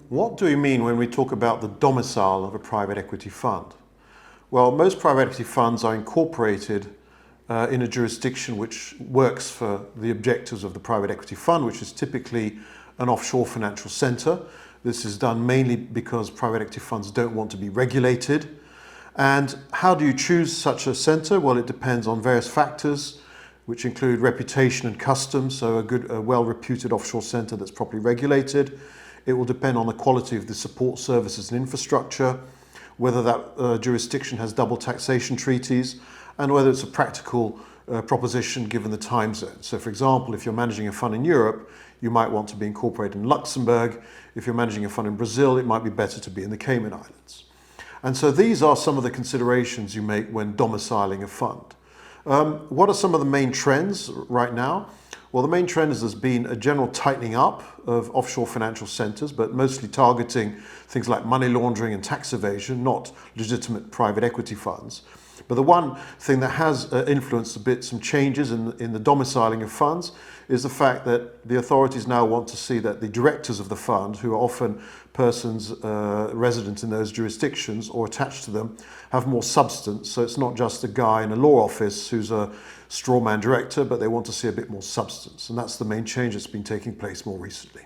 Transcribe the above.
What do we mean when we talk about the domicile of a private equity fund? Well, most private equity funds are incorporated in a jurisdiction which works for the objectives of the private equity fund, which is typically an offshore financial center. This is done mainly because private equity funds don't want to be regulated. And how do you choose such a center? Well, it depends on various factors, which include reputation and customs, so a well-reputed offshore center that's properly regulated. It will depend on the quality of the support services and infrastructure, whether that jurisdiction has double taxation treaties, and whether it's a practical proposition given the time zone. So for example, if you're managing a fund in Europe, you might want to be incorporated in Luxembourg. If you're managing a fund in Brazil, it might be better to be in the Cayman Islands. And so these are some of the considerations you make when domiciling a fund. What are some of the main trends right now? Well, the main trend is there's been a general tightening up of offshore financial centers, but mostly targeting things like money laundering and tax evasion, not legitimate private equity funds. But the one thing that has influenced a bit some changes in the domiciling of funds is the fact that the authorities now want to see that the directors of the fund, who are often persons resident in those jurisdictions or attached to them, have more substance. So it's not just a guy in a law office who's a strawman director, but they want to see a bit more substance. And that's the main change that's been taking place more recently.